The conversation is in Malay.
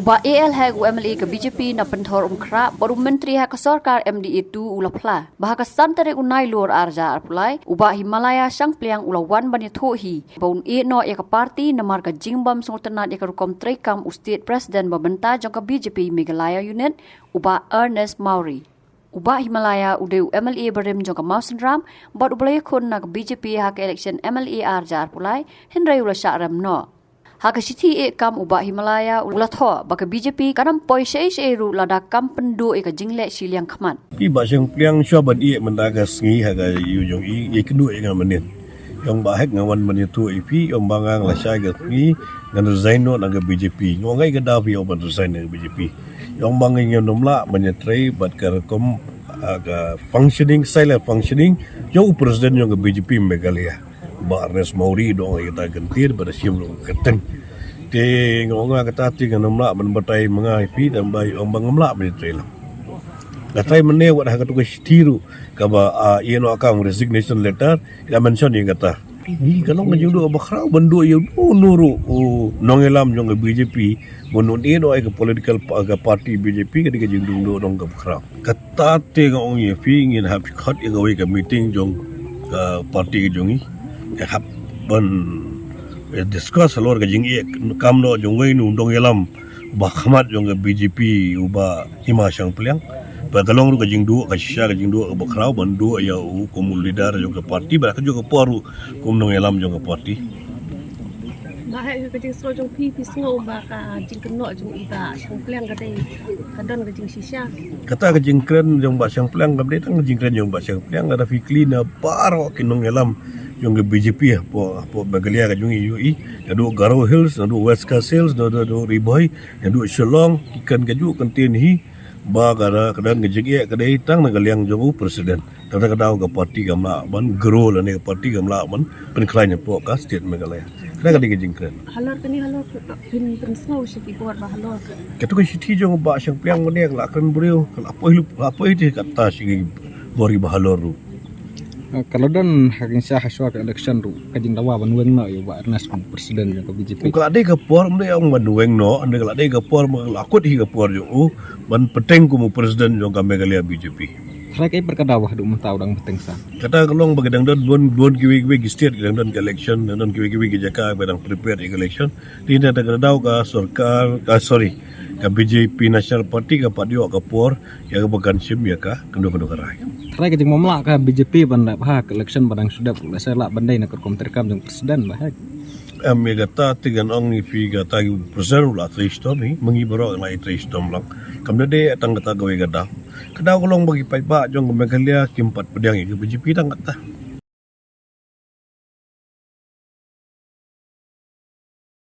Uba AL hak UMLA ke BJP na penthor umkra baru menteri hak sarkar MDA2 ulapla bahaka santare unai luar arja arpulai uba Himalaya sang pliang ulawan bani thohi baun e no ya ka parti na marga jingbam sungutana ya ka rukom trekam state president babenta jangka BJP Meghalaya unit uba Ernest Mauri uba Himalaya ude UMLA berem jangka Mausen Ram bad ublay kun na BJP hak election MLA arja arpulai hindrai ula syakram no Haka siti kam ubah Himalaya ulat ho baka BJP kanam poi sei ru lada kam pendu ka jingle siliang khaman. Pi ba sing pliang syaban mendaga sengi haga yujong kedua dengan menin. Yang bahek ngawan menin tu pi yang bangang la syaga sengi ngan resign no naga BJP. Ngongai ke dapi oban resign naga BJP. Yang bangang yang nomla menyetrai bat kom aga functioning silent functioning yang presiden yang ke BJP Meghalaya. Ba Ernest Mauri dong kita gentir pada siam dong keteng te ngonga kata tingan nomla menbatai mengai dan bai ong bangamla betrela katai mene wat ha katu stiru kaba ino akang resignation letter ya mention yang kata ni kalau ngajudo bakhra bendu yo nuru nongelam jong BJP bonun ino ai ke political party BJP ketika jindung do dong bakhra kata te ngong ye pingin ha khot ye gawe ke meeting jong party jongi hab ban discuss lor ga jing kam no jong wei nu dong elam ba khamat jong ga BJP uba hima sang pliang ba kalong ru ga jing du ga sha ga jing du ba khrau ban du ya u komul leader jong ga party ba ka jong ga poru kom dong elam jong ga party ba hai ka jing so jong pi so ba ka jing keno jong ida sang pliang ga dei kadon ga jing shisha kata ga jing kren jong ba sang pliang ga dei tang jing kren jong ba sang pliang ga fikli na paro kinong elam yung BJP po Meghalaya ka yung UI nado Garo Hills nado West Coast Hills nado Riboy nado Shillong ikan kaju kantin hi ba kada kadang gejege kada hitang nagaliang jong presiden kada kada ka parti gamla ban grow la ne parti gamla ban penklanya po ka state Meghalaya kada kada gejing kren halor kani halor pin snow shi ki bor ba halor ketu ka siti jong ba sang piang ne la kan brio apa itu kata si bori ba halor ru kalau dan hakin sah haswa ke election ru kajing lawa banweng no yo ba Ernest kom presiden ke BJP kalau ada ke por mde yang banweng no ande kalau ada ke por lakut hi ke por yo ban peteng ku presiden jo ka Meghalaya BJP rakai perkadawah du mentau dang peteng sa kata kelong bagadang dan bon kiwi state gadang dan election dan kiwi ke jaka badang prepare election tidak ada daw ka sarkar ka BJP National Party ka padio ka por ya ka bagan sim ya ka kendo karai Try kajing momla ka BJP banda bahak election badang sudah pula saya lak bandai nak kom terkam jong presiden bahak. Gata tigan ong ipi gata presiden la tristom hi mengibaro la tristom lang. Kamda de atang gata gawe gada. Kada kolong bagi pai ba jong Meghalaya kimpat pedang itu BJP tang kata.